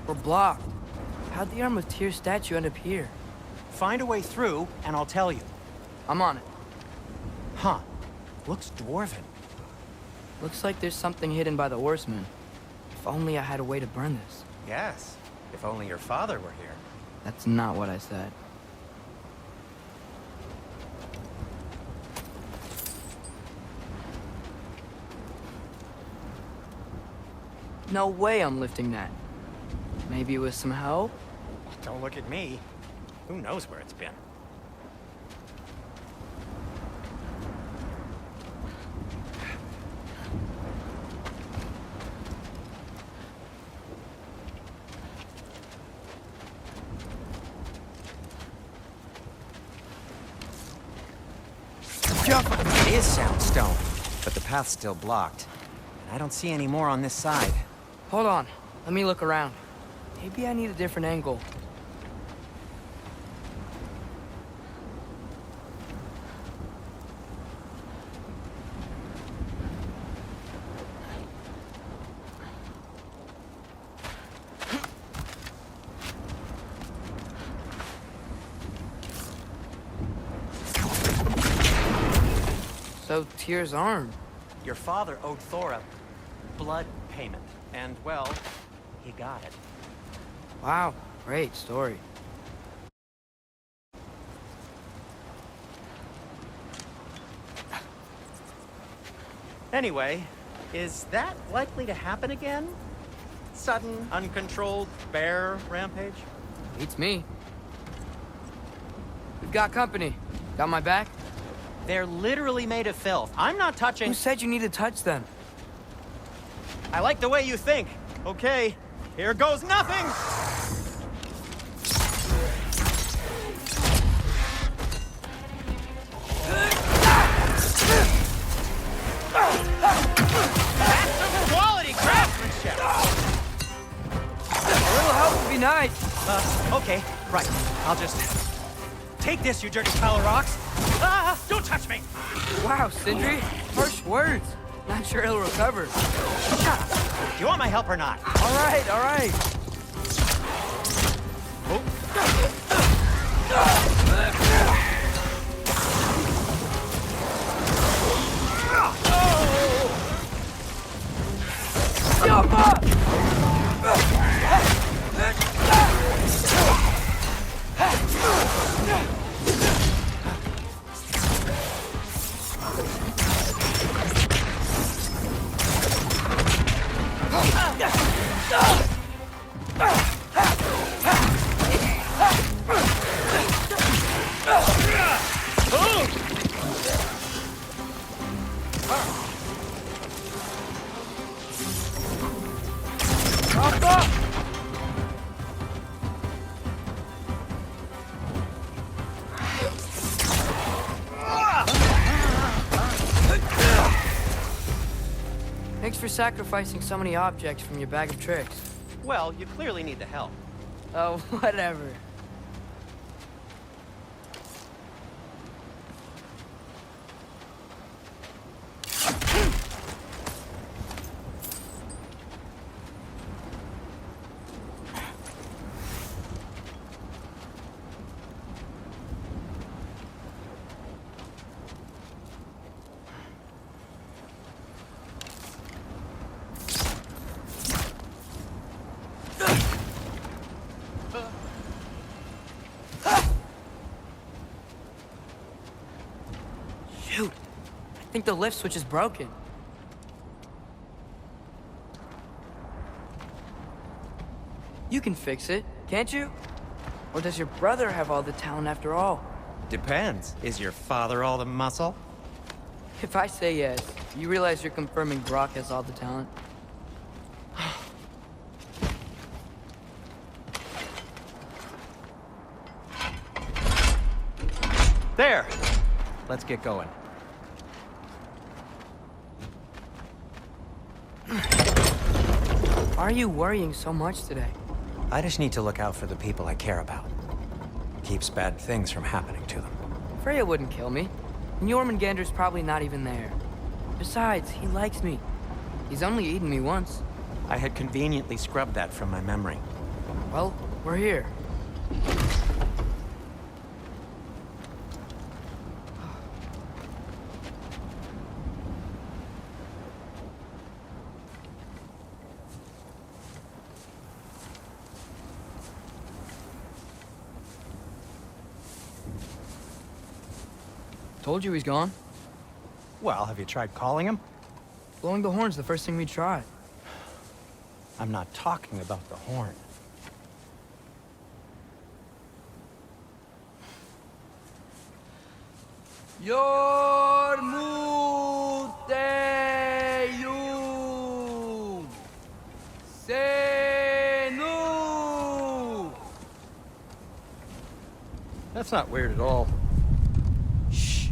We're blocked. How'd the Arm of Tears statue end up here? Find a way through, and I'll tell you. I'm on it. Huh. Looks dwarven. Looks like there's something hidden by the horsemen. If only I had a way to burn this. Yes. If only your father were here. That's not what I said. No way I'm lifting that. Maybe with some help? Don't look at me. Who knows where it's been? It is soundstone, but the path's still blocked. And I don't see any more on this side. Hold on. Let me look around. Maybe I need a different angle. So, Tyr's arm. Your father owed Thor a blood payment, and, well, he got it. Wow, great story. Anyway, is that likely to happen again? Sudden, uncontrolled bear rampage? Beats me. We've got company. Got my back? They're literally made of filth. I'm not touching... Who said you need to touch them? I like the way you think. Okay, here goes nothing! That's some quality craftsmanship! A little help would be nice. Okay, right. I'll just... Take this, you dirty pile of rocks! Ah! Don't touch me! Wow, Sindri. Harsh words. Not sure he'll recover. Do you want my help or not? All right, all right. Jump up! Thanks for sacrificing so many objects from your bag of tricks. Well, you clearly need the help. Oh, whatever. Shoot! I think the lift switch is broken. You can fix it, can't you? Or does your brother have all the talent after all? Depends. Is your father all the muscle? If I say yes, you realize you're confirming Brock has all the talent? There! Let's get going. Why are you worrying so much today? I just need to look out for the people I care about. Keeps bad things from happening to them. Freya wouldn't kill me. And Jormungandr's probably not even there. Besides, he likes me. He's only eaten me once. I had conveniently scrubbed that from my memory. Well, we're here. Told you he's gone. Well, have you tried calling him? Blowing the horn's the first thing we tried. I'm not talking about the horn. Yormuteum Senu. That's not weird at all. Shh.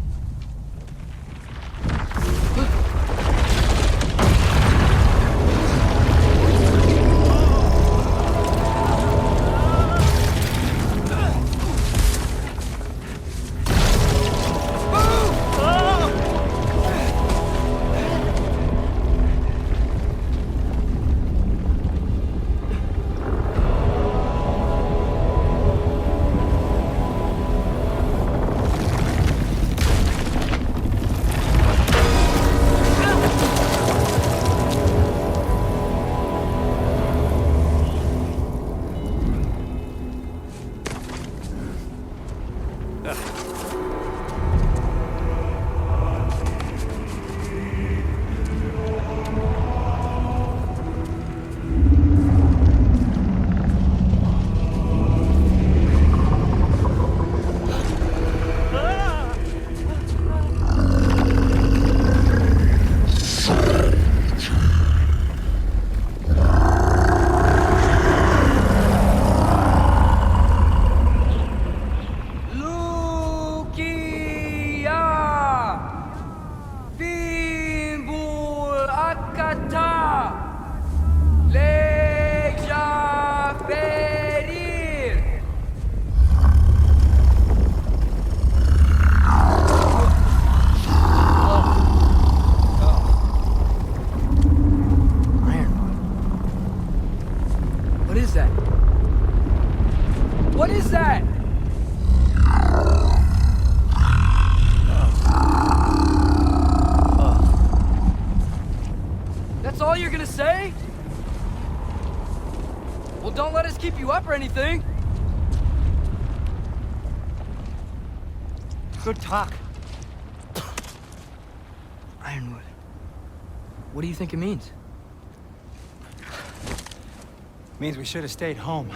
What is that? That's all you're gonna say? Well, don't let us keep you up or anything. Good talk. Ironwood. What do you think it means? Means we should have stayed home.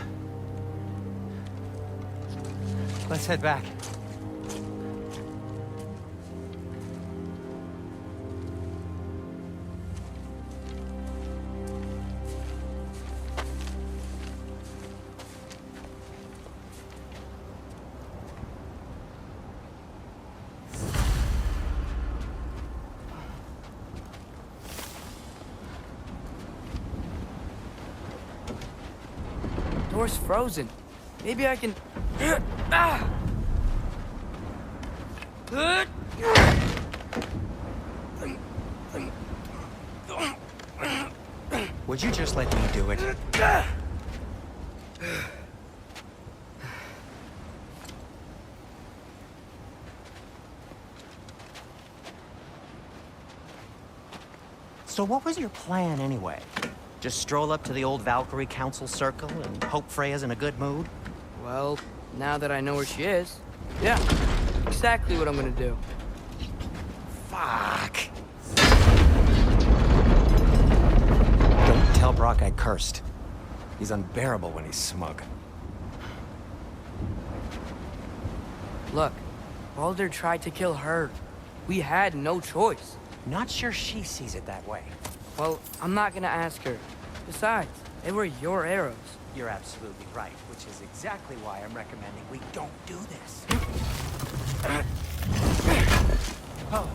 Let's head back. Door's frozen. Maybe I can... Would you just let me do it? So what was your plan anyway? Just stroll up to the old Valkyrie Council circle and hope Freya's in a good mood? Well, now that I know where she is, yeah, exactly what I'm gonna do. Fuck. Don't tell Brock I cursed. He's unbearable when he's smug. Look, Baldur tried to kill her. We had no choice. Not sure she sees it that way. Well, I'm not gonna ask her. Besides, they were your arrows. You're absolutely right, which is exactly why I'm recommending we don't do this. Oh.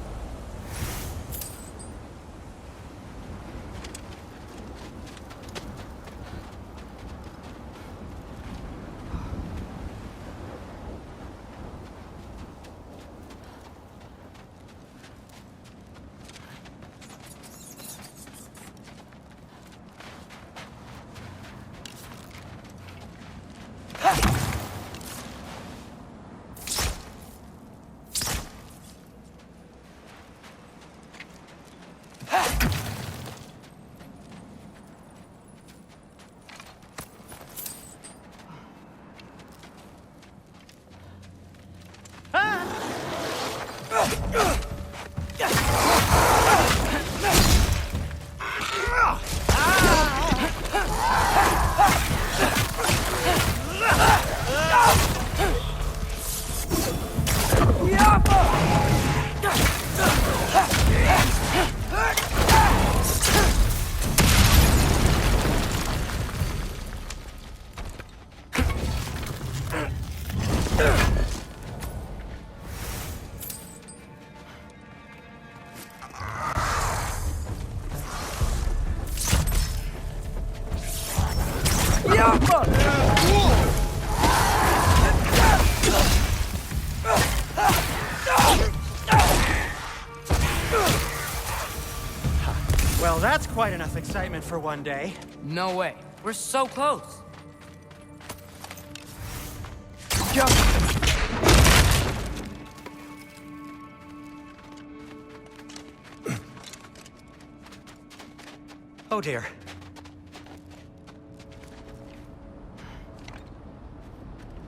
Well, that's quite enough excitement for one day. No way. We're so close. Oh dear.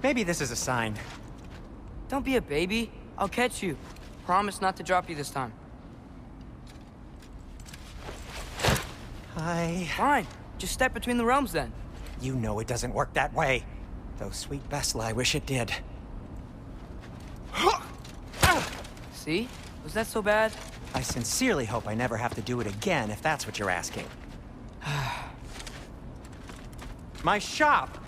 Maybe this is a sign. Don't be a baby. I'll catch you. Promise not to drop you this time. Fine. Just step between the realms then. You know it doesn't work that way. Though sweet Bessel, I wish it did. See? Was that so bad? I sincerely hope I never have to do it again, if that's what you're asking. My shop!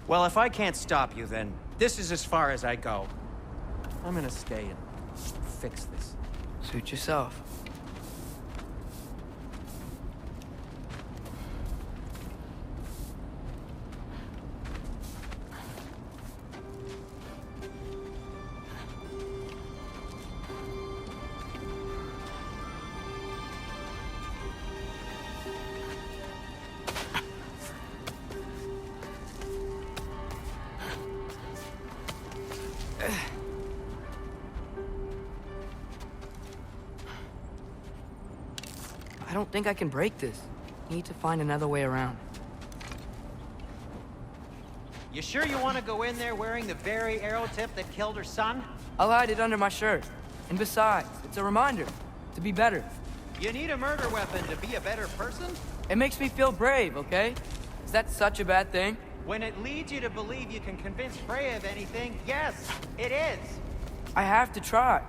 Well, if I can't stop you, then this is as far as I go. I'm gonna stay and fix this. Suit yourself. I don't think I can break this. Need to find another way around. You sure you want to go in there wearing the very arrow tip that killed her son? I'll hide it under my shirt. And besides, it's a reminder to be better. You need a murder weapon to be a better person? It makes me feel brave, okay? Is that such a bad thing? When it leads you to believe you can convince Freya of anything, yes, it is. I have to try.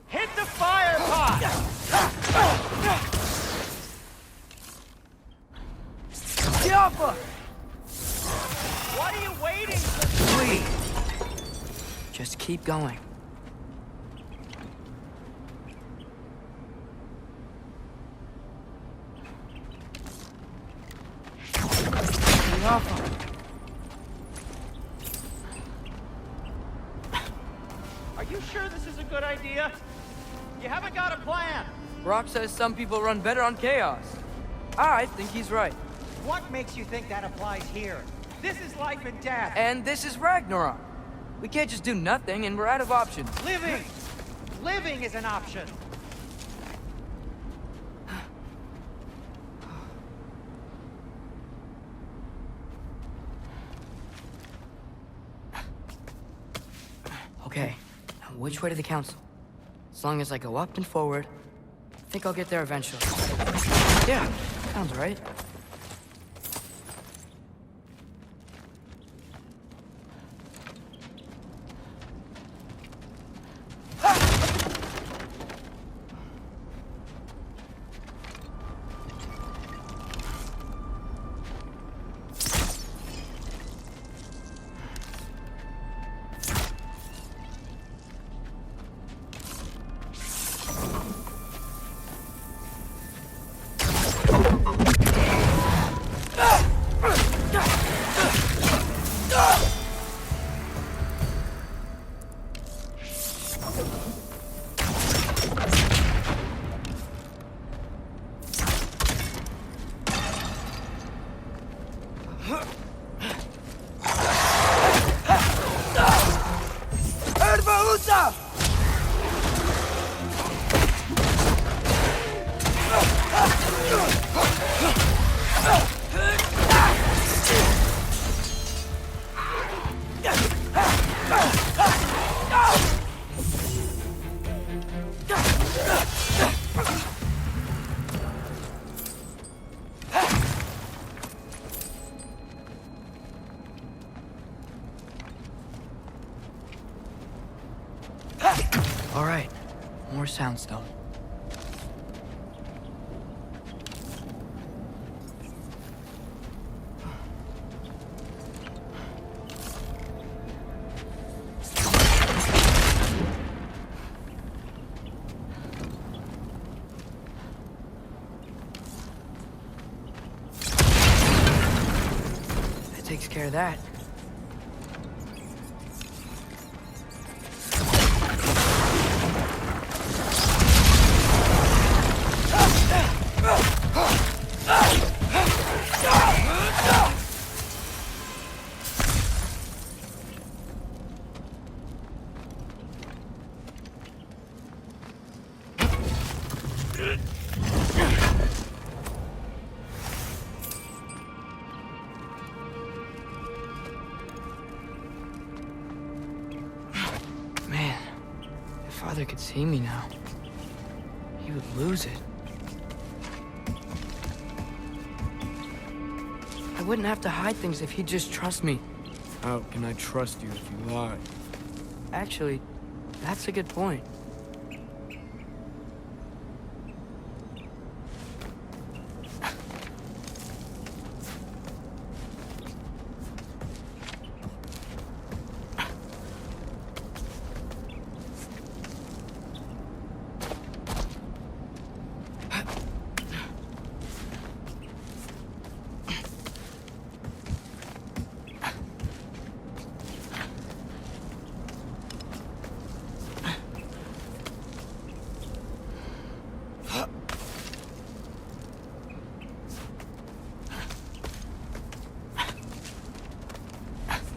Hit the fire pot! Diablo! What are you waiting for? Please. Just keep going. Diablo. Are you sure this is a good idea? You haven't got a plan. Brock says some people run better on chaos. I think he's right. What makes you think that applies here? This is life and death. And this is Ragnarok. We can't just do nothing, and we're out of options. Living! Living is an option. Okay, now which way to the council? As long as I go up and forward, I think I'll get there eventually. Yeah, sounds right. All right, more soundstone. care of that. Man, if Father could see me now, he would lose it. I wouldn't have to hide things if he'd just trust me. How can I trust you if you lie? Actually, that's a good point.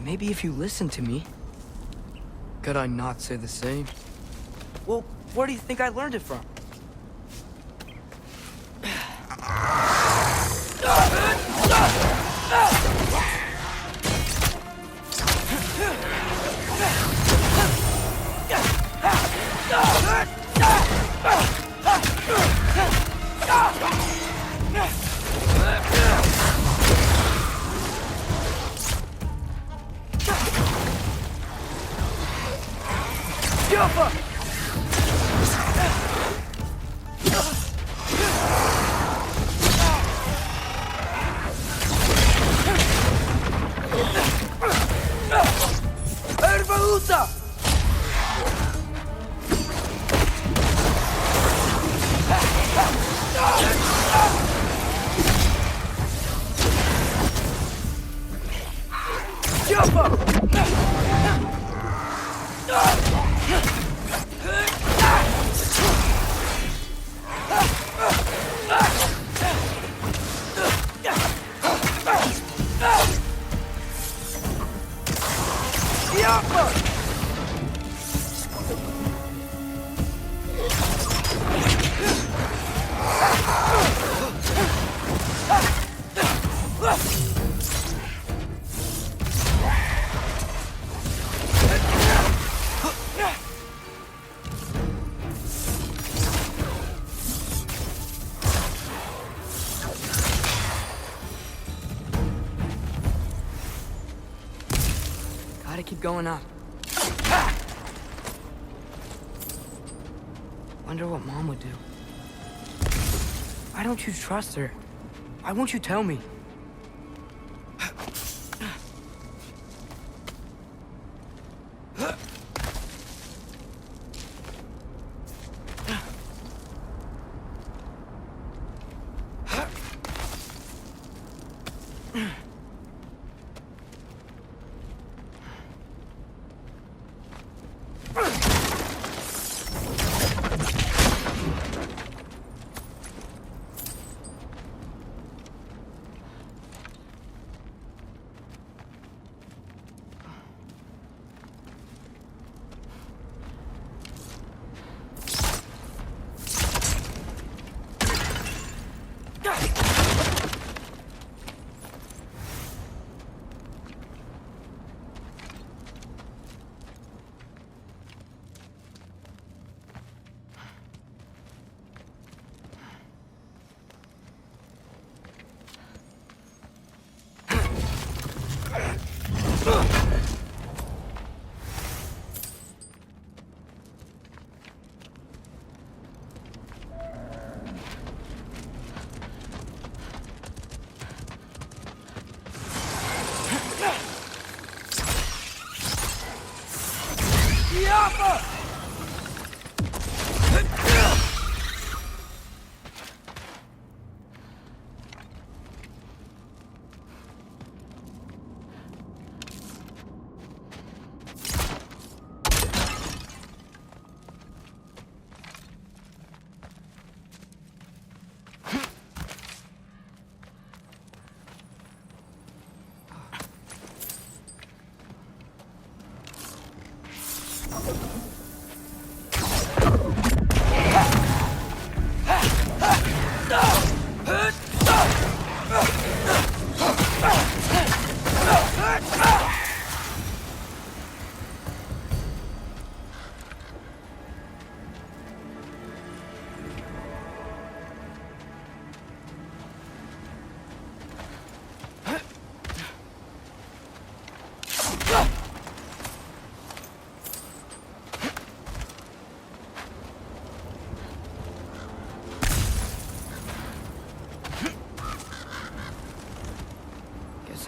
Maybe if you listen to me. Could I not say the same? Well, where do you think I learned it from? Gotta keep going up. Wonder what Mom would do. Why don't you trust her? Why won't you tell me?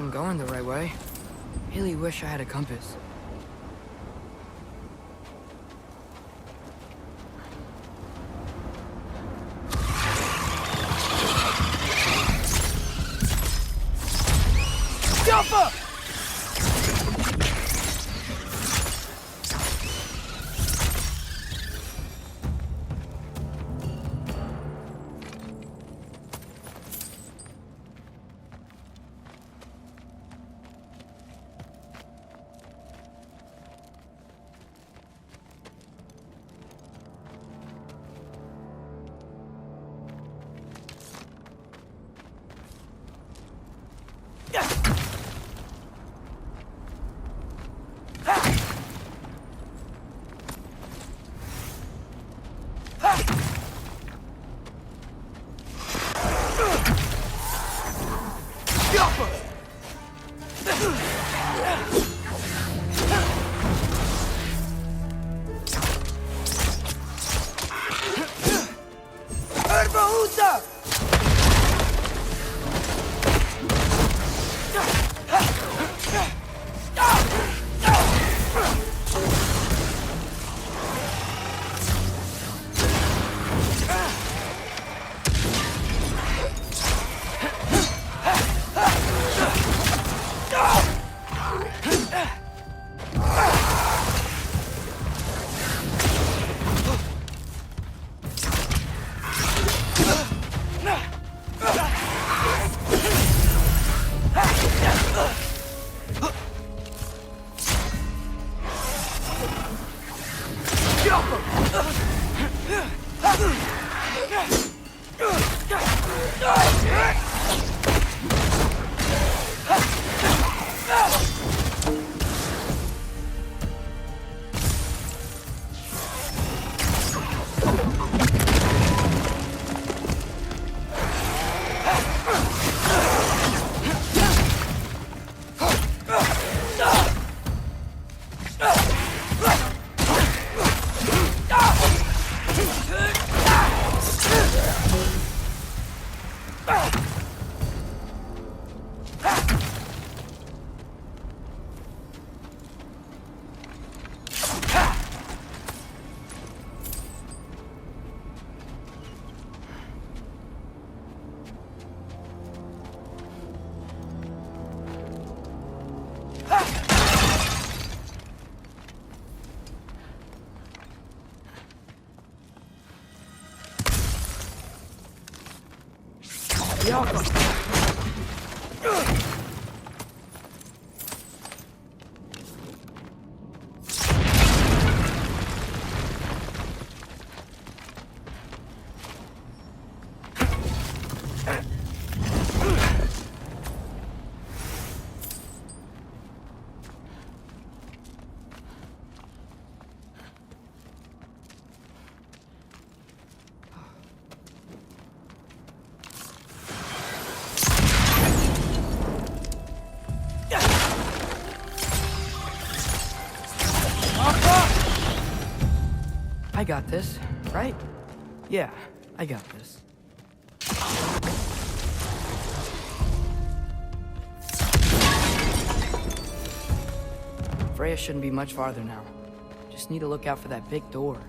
I'm going the right way. Really wish I had a compass. Jumper! I got this, right? Yeah, I got this. Freya shouldn't be much farther now. Just need to look out for that big door.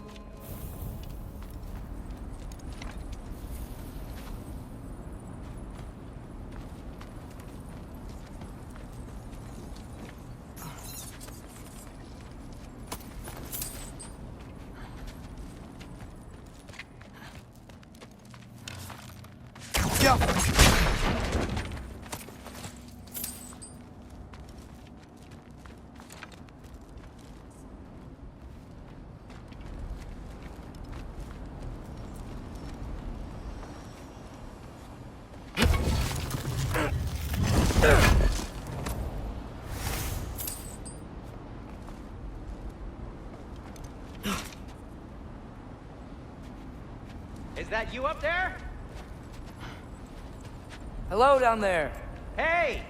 Is that you up there? Hello down there. Hey!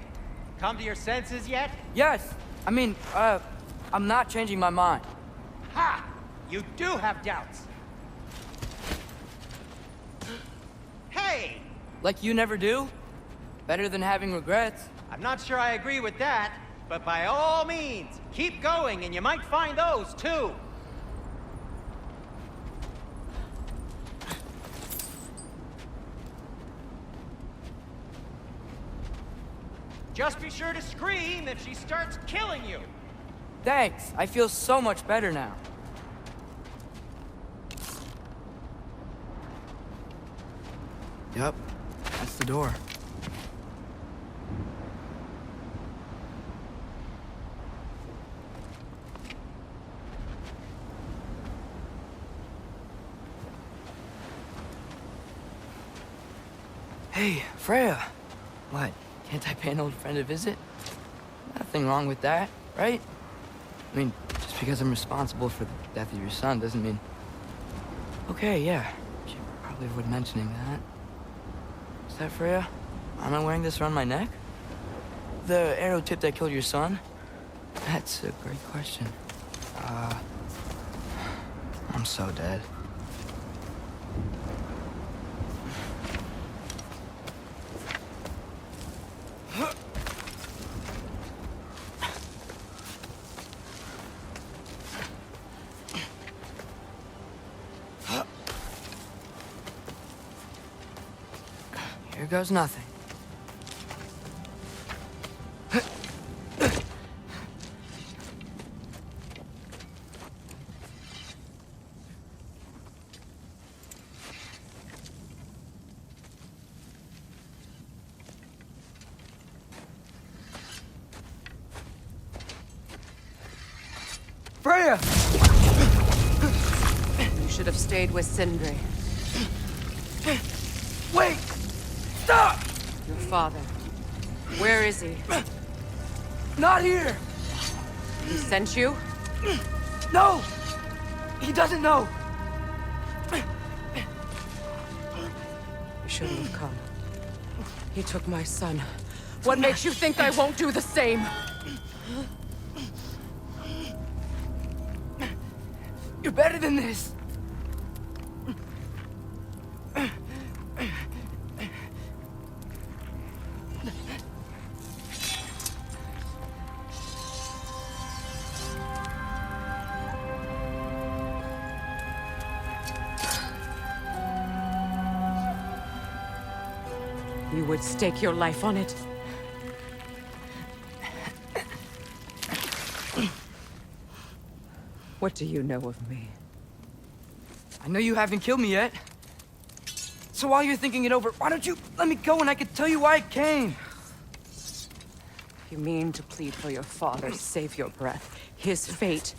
Come to your senses yet? Yes, I mean, I'm not changing my mind. Ha! You do have doubts. Hey! Like you never do? Better than having regrets. I'm not sure I agree with that, but by all means, keep going and you might find those too. Just be sure to scream if she starts killing you. Thanks. I feel so much better now. Yep, that's the door. Hey, Freya. What? Can't I pay an old friend a visit? Nothing wrong with that, right? I mean, just because I'm responsible for the death of your son doesn't mean... Okay, yeah. Should probably avoid mentioning that. Is that Freya? Am I wearing this around my neck? The arrow tip that killed your son? That's a great question. I'm so dead. Here goes nothing. Freya! You should have stayed with Sindri. Wait! Stop! Your father. Where is he? Not here! He sent you? No! He doesn't know! You shouldn't have come. He took my son. What makes you think I won't do the same? You're better than this! You would stake your life on it. What do you know of me? I know you haven't killed me yet. So while you're thinking it over, why don't you let me go and I can tell you why I came? You mean to plead for your father, save your breath. His fate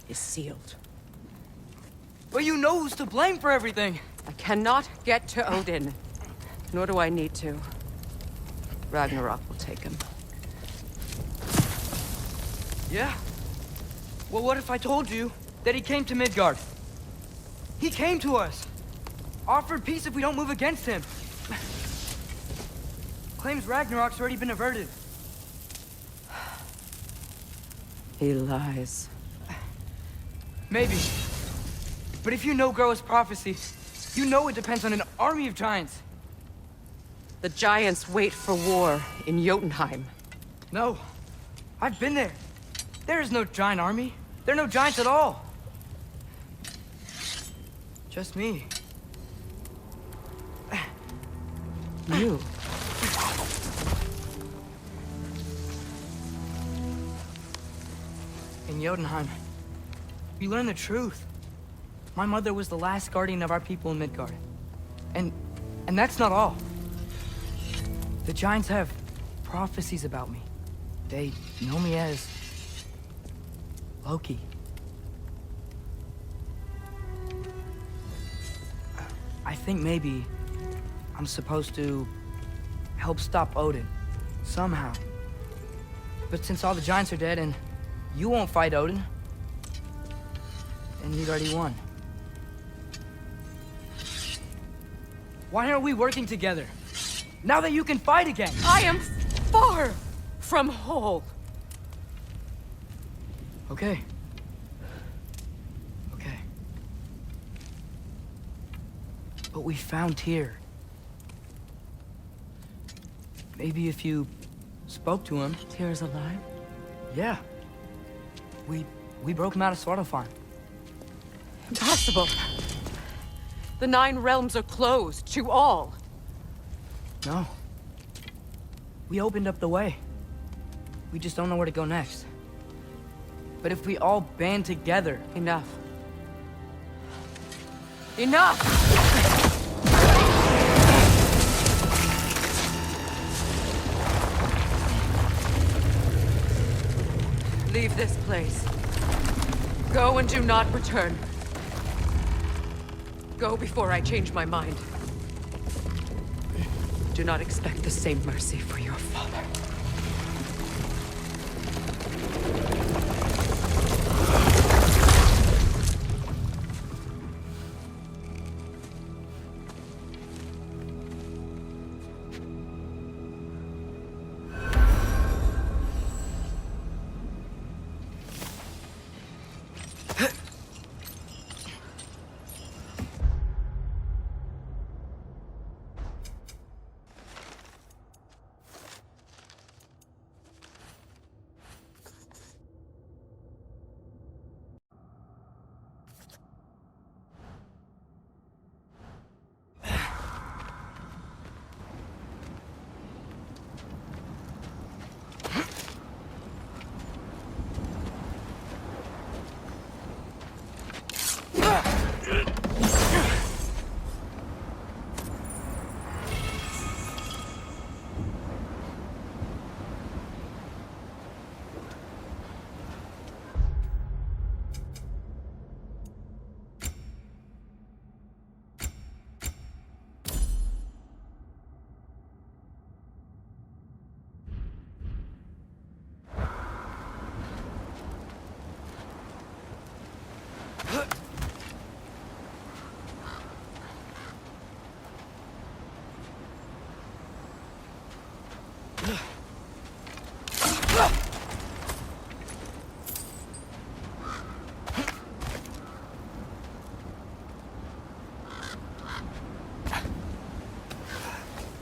is sealed. But you know who's to blame for everything. I cannot get to Odin. Nor do I need to. Ragnarök will take him. Yeah? Well, what if I told you that he came to Midgard? He came to us. Offered peace if we don't move against him. Claims Ragnarok's already been averted. He lies. Maybe. But if you know Groa's prophecy, you know it depends on an army of giants. The giants wait for war in Jotunheim. No. I've been there. There is no giant army. There are no giants at all. Just me. You? In Jotunheim, we learn the truth. My mother was the last guardian of our people in Midgard. And that's not all. The giants have prophecies about me. They know me as Loki. I think maybe I'm supposed to help stop Odin, somehow. But since all the giants are dead and you won't fight Odin, then he'd already won. Why aren't we working together? Now that you can fight again! I am far from whole. Okay. Okay. But we found here. Maybe if you Spoke to him. Tyr's alive? Yeah. We broke him out of Svartalfheim. Impossible. The 9 realms are closed to all. No. We opened up the way. We just don't know where to go next. But if we all band together... Enough. Enough! Leave this place. Go and do not return. Go before I change my mind. Do not expect the same mercy for your father.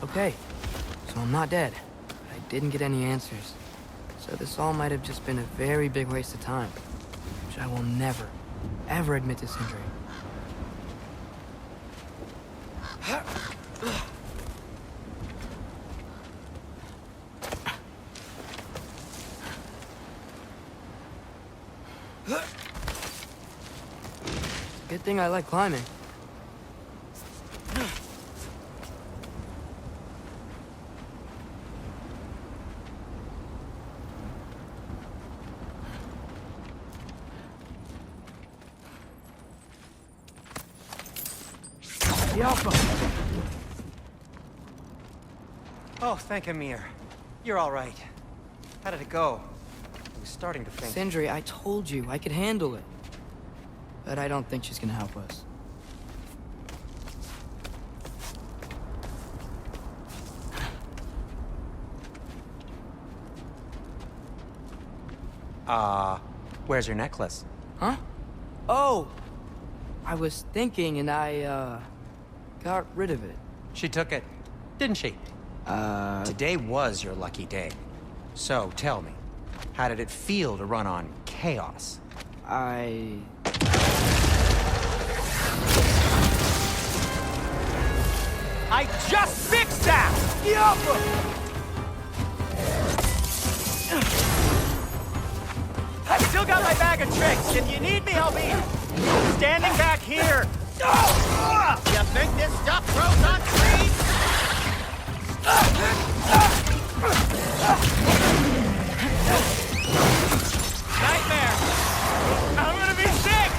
Okay, so I'm not dead. I didn't get any answers. So this all might have just been a very big waste of time. Which I will never, ever admit to Sindri. Good thing I like climbing. Oh, thank Amir. You're all right. How did it go? I was starting to think... Sindri, I told you I could handle it. But I don't think she's gonna help us. Where's your necklace? Huh? Oh! I was thinking and I, got rid of it. She took it, didn't she? Today was your lucky day. So, tell me, how did it feel to run on chaos? I just fixed that! I've still got my bag of tricks. If you need me, I'll be standing back here. You think this stuff grows on trees? Nightmare! I'm gonna be sick!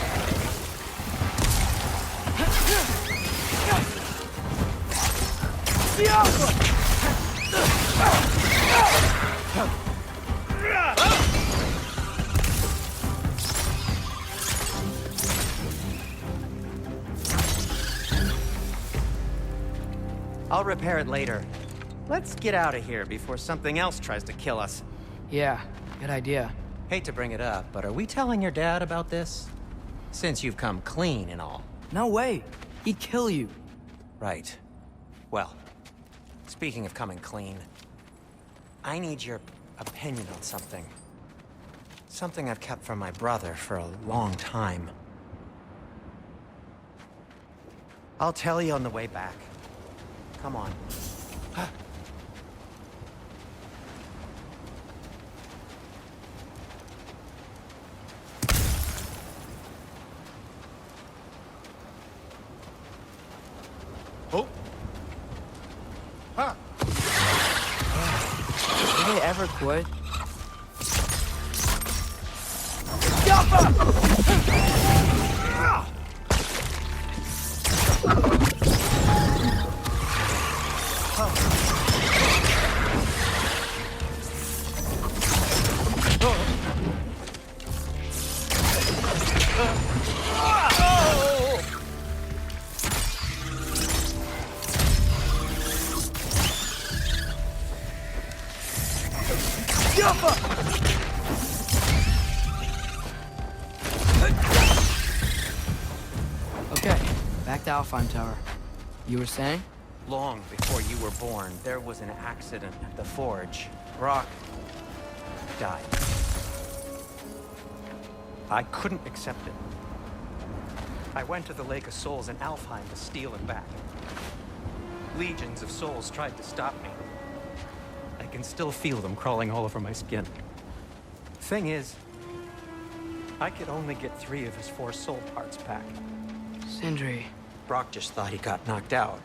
I'll repair it later. Let's get out of here before something else tries to kill us. Yeah, good idea. Hate to bring it up, but are we telling your dad about this? Since you've come clean and all. No way. He'd kill you. Right. Well, speaking of coming clean, I need your opinion on something. Something I've kept from my brother for a long time. I'll tell you on the way back. Come on. Oh. Huh. Do they ever quit? Okay, back to Alfheim Tower. You were saying? Long before you were born, there was an accident at the forge. Brock died. I couldn't accept it. I went to the Lake of Souls in Alfheim to steal him back. Legions of souls tried to stop me. I can still feel them crawling all over my skin. Thing is, I could only get 3 of his 4 soul parts back. Sindri. Brock just thought he got knocked out.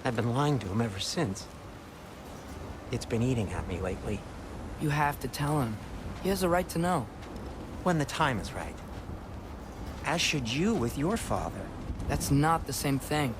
I've been lying to him ever since. It's been eating at me lately. You have to tell him. He has a right to know. When the time is right. As should you with your father. That's not the same thing.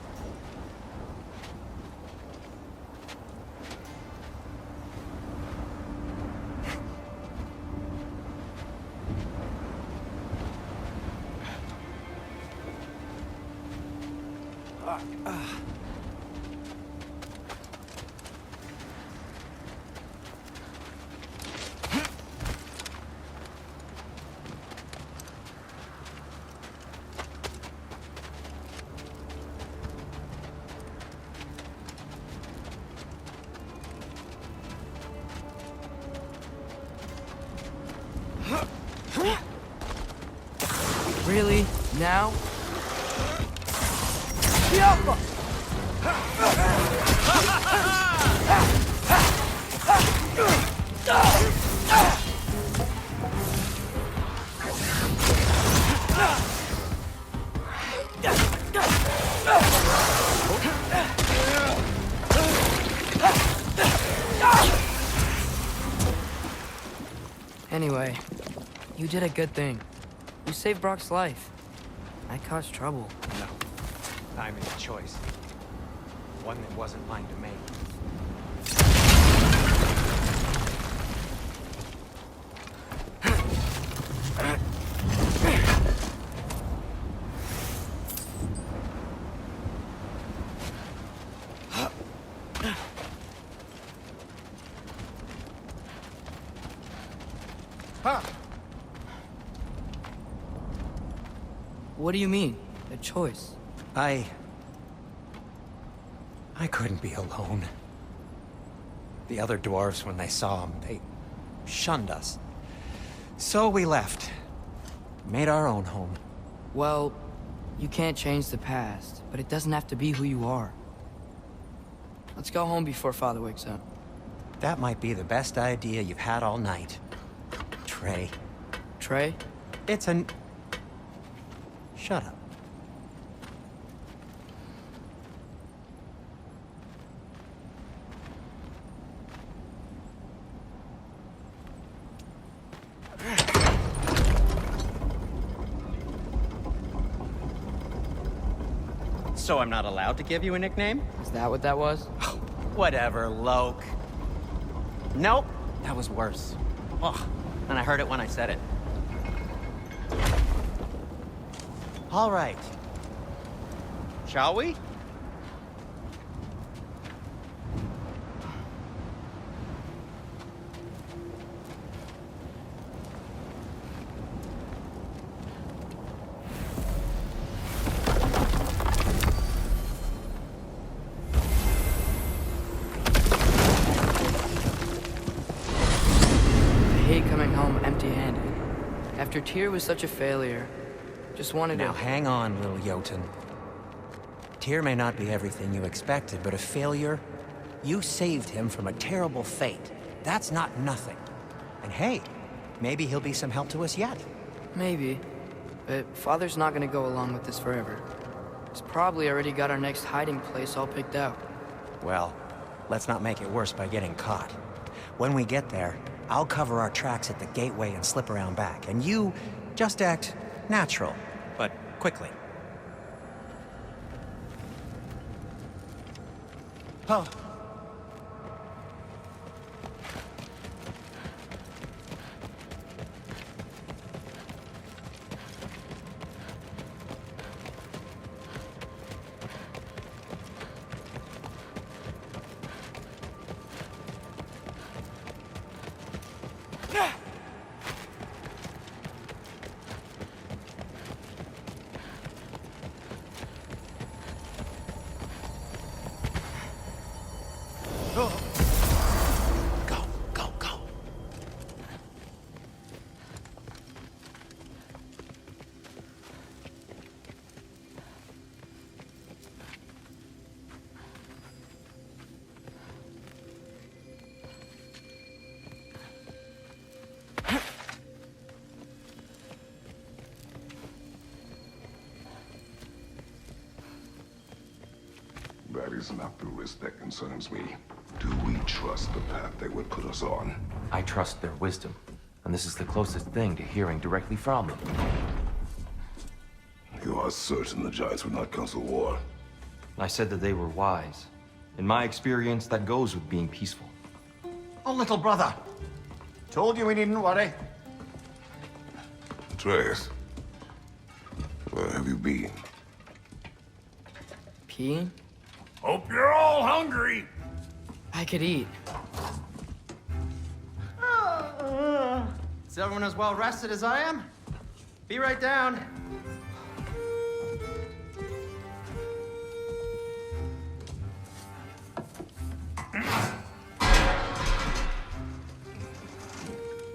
Really? Now? Anyway, you did a good thing. You saved Brock's life. I caused trouble. No. I made a choice. One that wasn't mine to make. What do you mean? A choice? I couldn't be alone. The other dwarves, when they saw him, they shunned us. So we left. Made our own home. Well, you can't change the past, but it doesn't have to be who you are. Let's go home before Father wakes up. That might be the best idea you've had all night. Trey. Trey? It's an... Shut up. So I'm not allowed to give you a nickname? Is that what that was? Whatever, Loke. Nope, that was worse. Ugh, and I heard it when I said it. All right. Shall we? After Tyr was such a failure, just wanted Now to... hang on, little Jotun. Tyr may not be everything you expected, but a failure? You saved him from a terrible fate. That's not nothing. And hey, maybe he'll be some help to us yet. Maybe. But Father's not gonna go along with this forever. He's probably already got our next hiding place all picked out. Well, let's not make it worse by getting caught. When we get there, I'll cover our tracks at the gateway and slip around back. And you just act natural, but quickly. Oh. That is not the risk that concerns me. Do we trust the path they would put us on? I trust their wisdom, and this is the closest thing to hearing directly from them. You are certain the Giants would not counsel war? I said that they were wise. In my experience, that goes with being peaceful. Oh, little brother. Told you we needn't worry. Atreus, where have you been? Peeing? Hope you're all hungry. I could eat. Is everyone as well rested as I am? Be right down.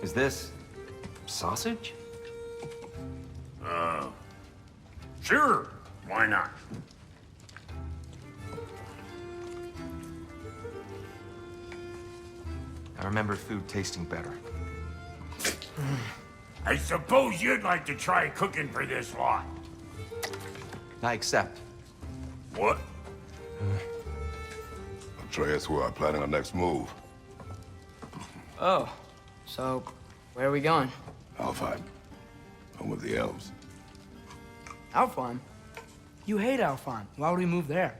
Is this sausage? Sure. Why not? I remember food tasting better. I suppose you'd like to try cooking for this lot. I accept. What? Atreus, we are planning our next move. Oh, so where are we going? Alfheim. Home of the elves. Alfheim? You hate Alfheim. Why would we move there?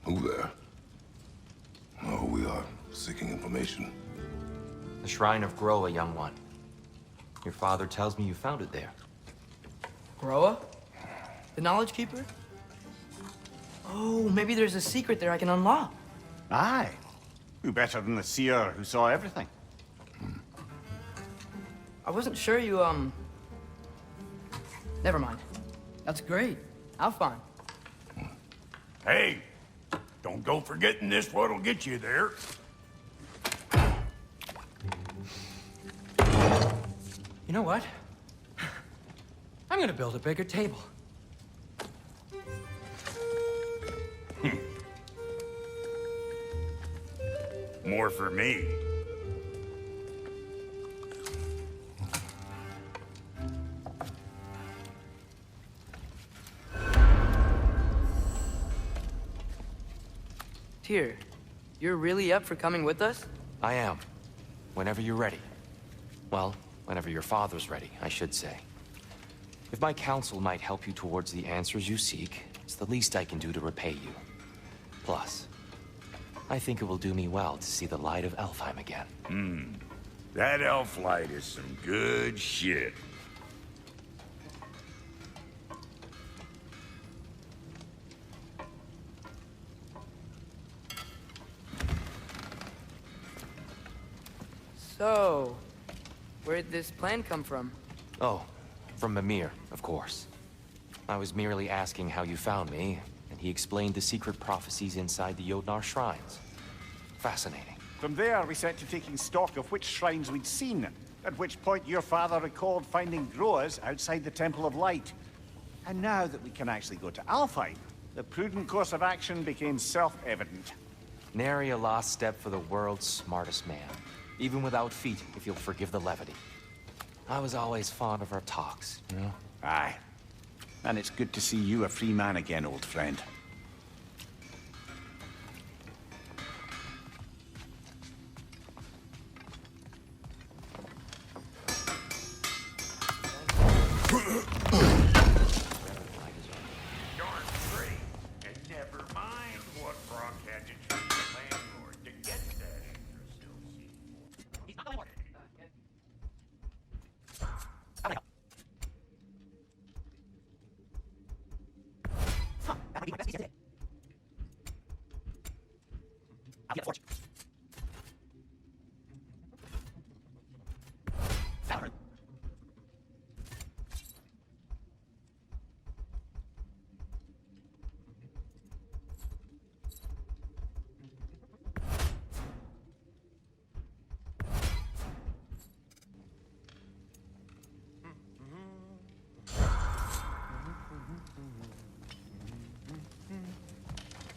Move there? Oh, we are seeking information. The Shrine of Groa, young one. Your father tells me you found it there. Groa? The Knowledge Keeper? Oh, maybe there's a secret there I can unlock. Aye. Who better than the seer who saw everything? I wasn't sure you, Never mind. That's great. Alfheim. Hey, don't go forgetting this what'll get you there. You know what? I'm gonna build a bigger table. More for me. Tyr, you're really up for coming with us? I am. Whenever you're ready. Well, whenever your father's ready, I should say. If my counsel might help you towards the answers you seek, it's the least I can do to repay you. Plus, I think it will do me well to see the light of Alfheim again. That elf light is some good shit. So, where'd this plan come from? Oh, from Mimir, of course. I was merely asking how you found me, and he explained the secret prophecies inside the Jotnar shrines. Fascinating. From there, we set to taking stock of which shrines we'd seen, at which point your father recalled finding growers outside the Temple of Light. And now that we can actually go to Alfheim, the prudent course of action became self-evident. Nary a lost step for the world's smartest man. Even without feet, if you'll forgive the levity. I was always fond of our talks, you know? Aye. And it's good to see you a free man again, old friend.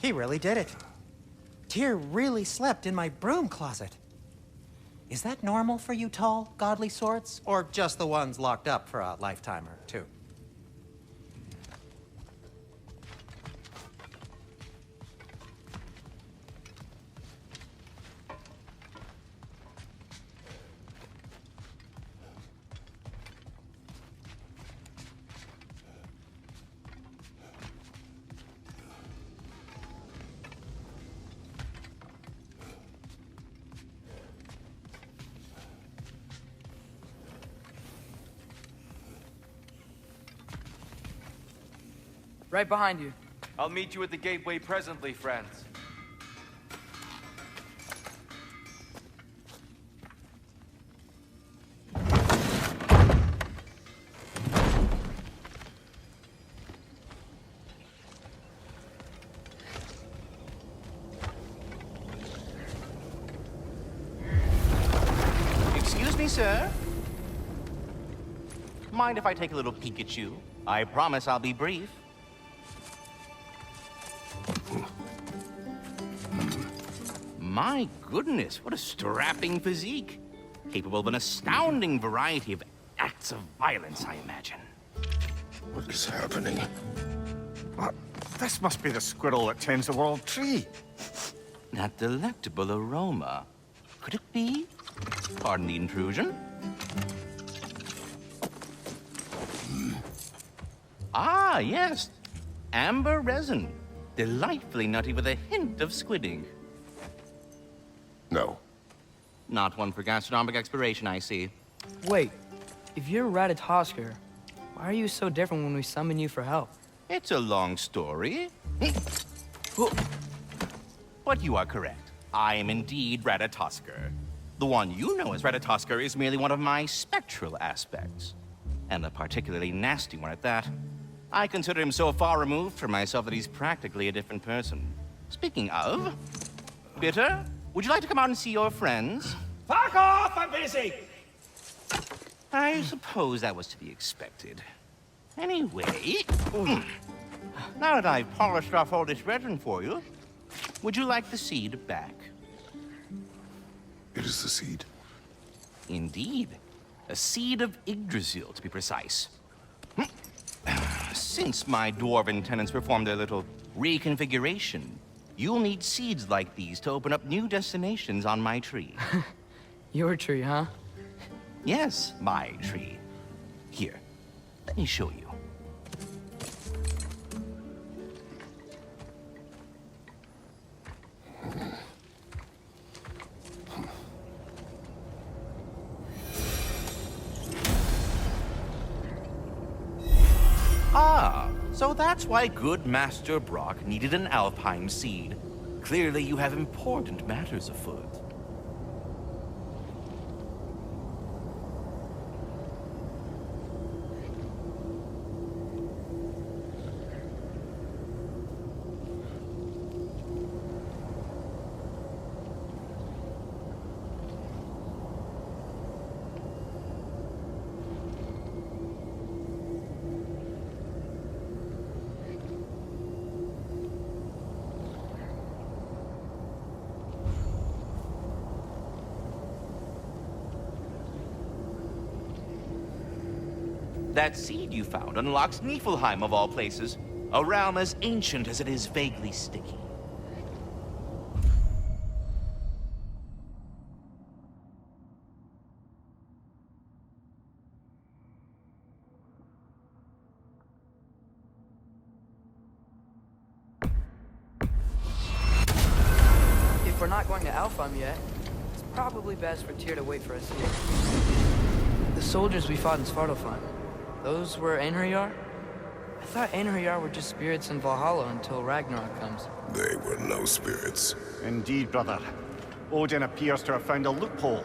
He really did it. Tyr really slept in my broom closet. Is that normal for you tall, godly sorts? Or just the ones locked up for a lifetime or two? Right behind you. I'll meet you at the gateway presently, friends. Excuse me, sir. Mind if I take a little peek at you? I promise I'll be brief. My goodness, what a strapping physique. Capable of an astounding variety of acts of violence, I imagine. What is happening? What? This must be the squirrel that tends the world tree. That delectable aroma. Could it be? Pardon the intrusion. Ah, yes. Amber resin. Delightfully nutty with a hint of squid ink. No. Not one for gastronomic exploration, I see. Wait, if you're Ratatoskr, why are you so different when we summon you for help? It's a long story. But you are correct. I am indeed Ratatoskr. The one you know as Ratatoskr is merely one of my spectral aspects. And a particularly nasty one at that. I consider him so far removed from myself that he's practically a different person. Speaking of... Bitter, would you like to come out and see your friends? Fuck off! I'm busy! I suppose that was to be expected. Anyway... Now that I've polished off all this resin for you, would you like the seed back? It is the seed. Indeed. A seed of Yggdrasil, to be precise. Since my dwarven tenants performed their little reconfiguration, you'll need seeds like these to open up new destinations on my tree. Your tree, huh? Yes, my tree. Here, let me show you. Ah, so that's why good Master Brock needed an Alfheim seed. Clearly you have important matters afoot. That seed you found unlocks Niflheim of all places, a realm as ancient as it is vaguely sticky. If we're not going to Alfheim yet, it's probably best for Tyr to wait for us here. The soldiers we fought in Svartalfheim, those were Einherjar? I thought Einherjar were just spirits in Valhalla until Ragnarök comes. They were no spirits. Indeed, brother. Odin appears to have found a loophole.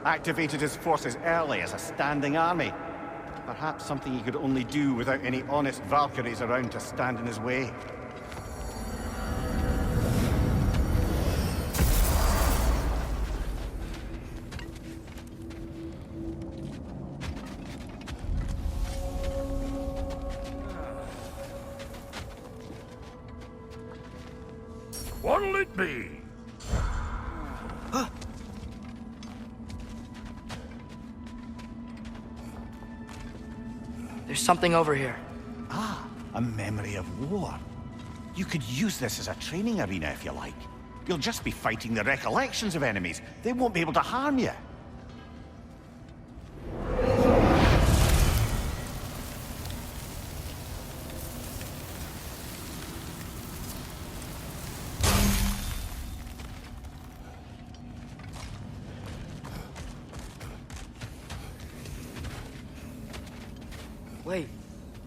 Activated his forces early as a standing army. Perhaps something he could only do without any honest Valkyries around to stand in his way. What'll it be? There's something over here. Ah, a memory of war. You could use this as a training arena if you like. You'll just be fighting the recollections of enemies. They won't be able to harm you. Wait,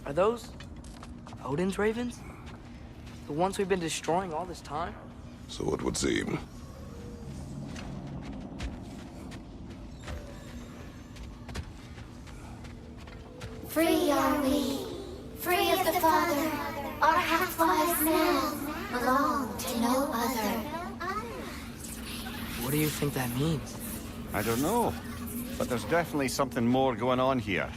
are those Odin's ravens? The ones we've been destroying all this time? So it would seem. Free are we, free of the Father. Our half-lives now belong to no other. What do you think that means? I don't know, but there's definitely something more going on here.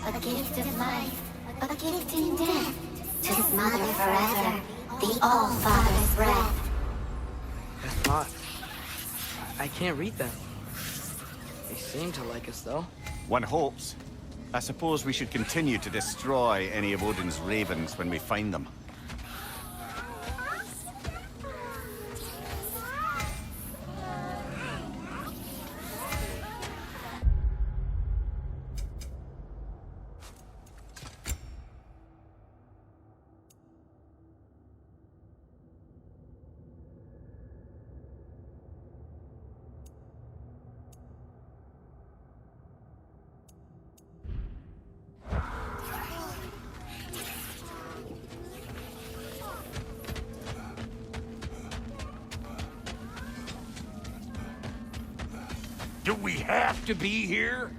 A gift of life, a gift in death, to smother forever the All-Father's breath. That's not. I can't read them. They seem to like us, though. One hopes. I suppose we should continue to destroy any of Odin's ravens when we find them. Do we have to be here?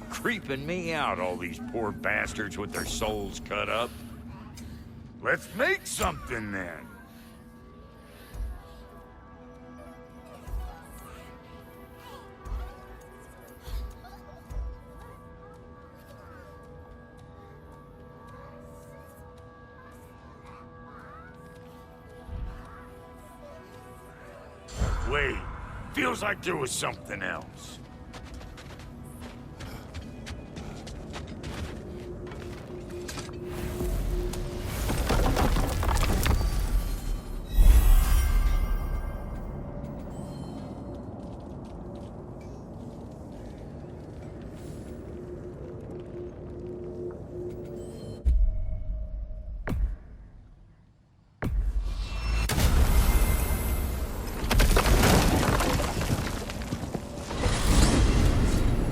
Creeping me out, all these poor bastards with their souls cut up. Let's make something then. Wait, feels like there was something else.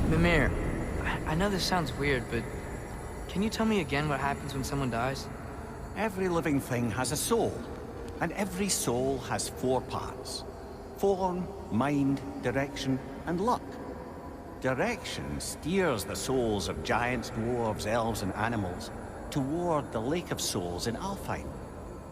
Mimir, I know this sounds weird, but can you tell me again what happens when someone dies? Every living thing has a soul, and every soul has 4 parts. Form, mind, direction, and luck. Direction steers the souls of giants, dwarves, elves, and animals. toward the Lake of Souls in Alfheim,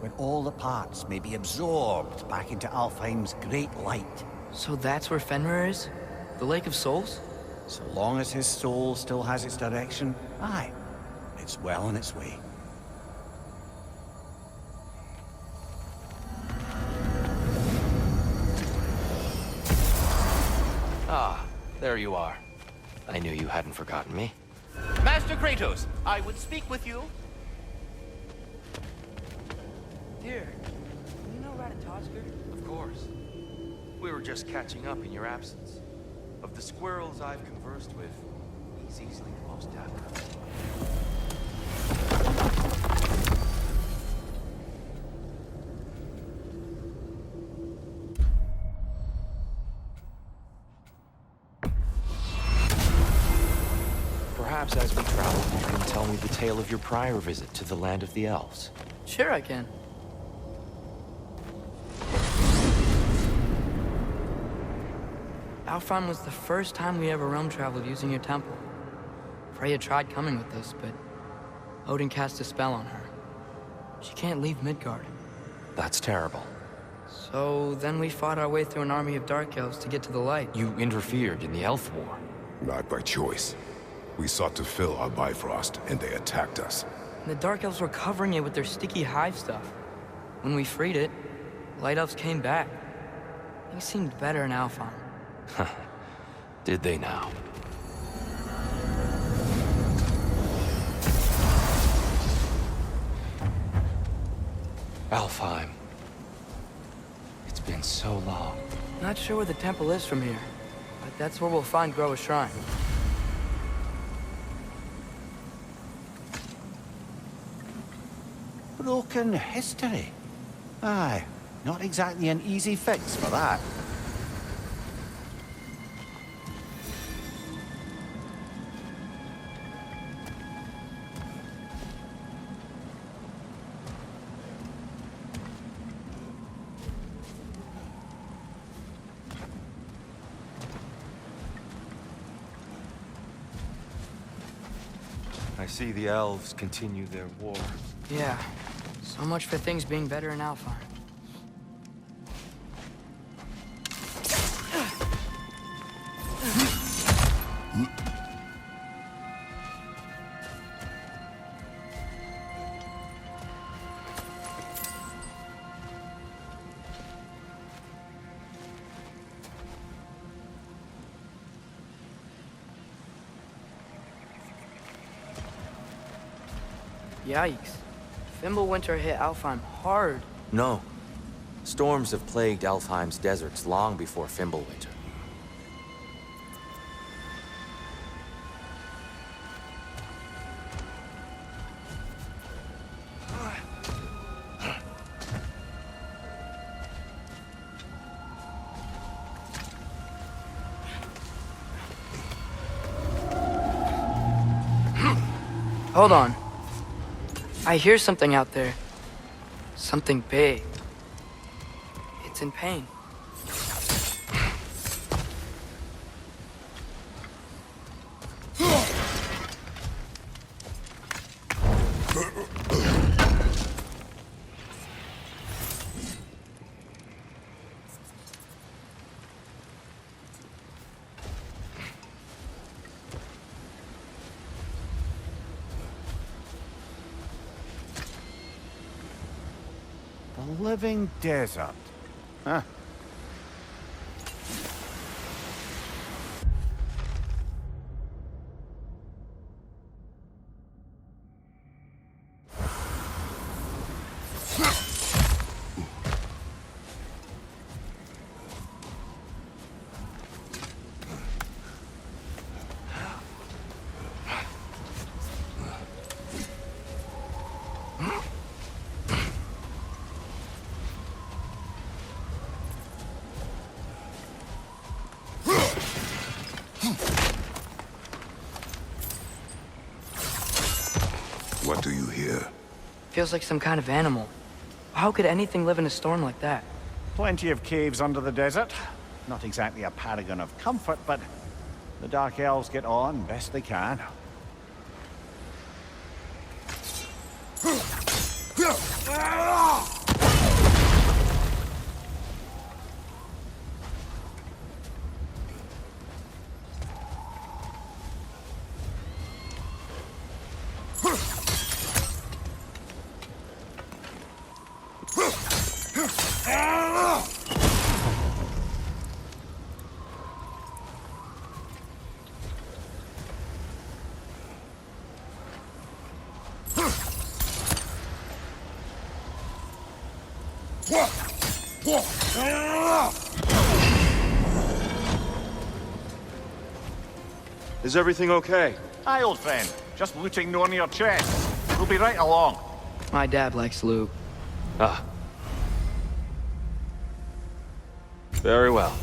when all the parts may be absorbed back into Alfheim's great light. So that's where Fenrir is? The Lake of Souls? So long as his soul still has its direction, aye, it's well on its way. Ah, there you are. I knew you hadn't forgotten me. Master Kratos, I would speak with you. Dear, you know Ratatoskr? Of course. We were just catching up in your absence. Of the squirrels I've conversed with, he's easily the most dapper. Perhaps as we travel, you can tell me the tale of your prior visit to the land of the elves. Sure I can. Alfheim was the first time we ever realm traveled using your temple. Freya tried coming with us, but Odin cast a spell on her. She can't leave Midgard. That's terrible. So then we fought our way through an army of dark elves to get to the light. You interfered in the elf war. Not by choice. We sought to fill our Bifrost, and they attacked us. And the dark elves were covering it with their sticky hive stuff. When we freed it, light elves came back. Things seemed better in Alfheim. Did they now? Alfheim. It's been so long. Not sure where the temple is from here, but that's where we'll find Groa's shrine. Broken history. Aye, not exactly an easy fix for that. I see the elves continue their war. Yeah, so much for things being better in Alfheim. Yikes. Fimbulwinter hit Alfheim hard. No. Storms have plagued Alfheim's deserts long before Fimbulwinter. Hold on. I hear something out there. Something big. It's in pain. The living desert. Huh. What do you hear? Feels like some kind of animal. How could anything live in a storm like that? Plenty of caves under the desert. Not exactly a paragon of comfort, but the Dark Elves get on best they can. Is everything okay? Aye, old friend. Just looting no on your chest. We'll be right along. My dad likes loot. Ah. Very well.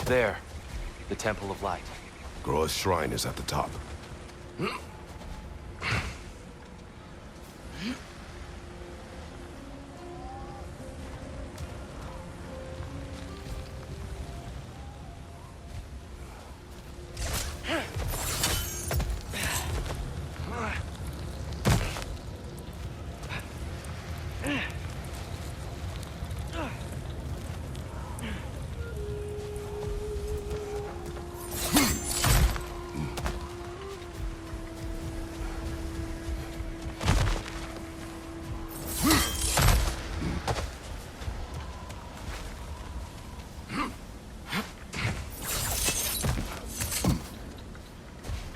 There, the Temple of Light. Groa's shrine is at the top.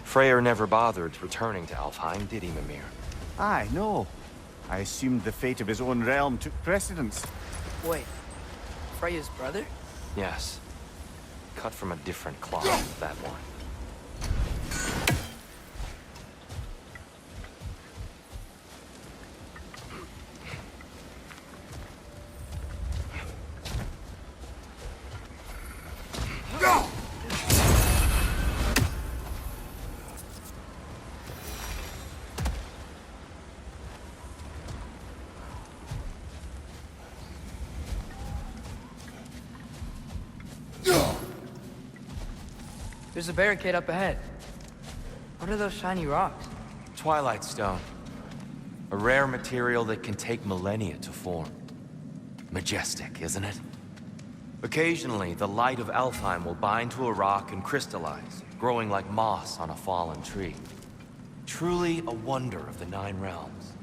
Freyr never bothered returning to Alfheim, did he, Mimir? Aye, no. I assumed the fate of his own realm took precedence. Wait, Freya's brother? Yes. Cut from a different cloth, that one. There's a barricade up ahead. What are those shiny rocks? Twilight Stone. A rare material that can take millennia to form. Majestic, isn't it? Occasionally, the light of Alfheim will bind to a rock and crystallize, growing like moss on a fallen tree. Truly a wonder of the Nine Realms.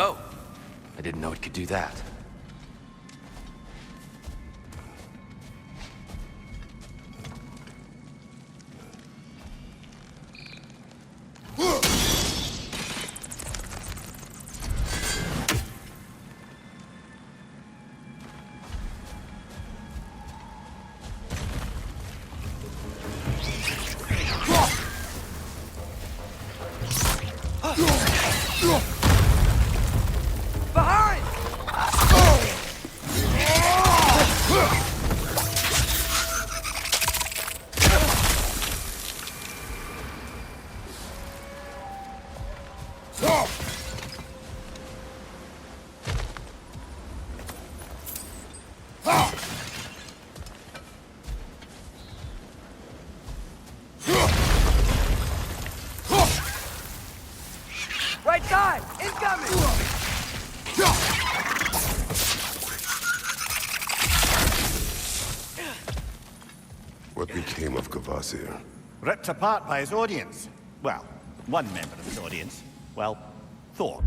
Oh, I didn't know it could do that. Right side! Incoming! What became of Kvasir? Ripped apart by his audience. Well, one member of his audience. Well, Thor.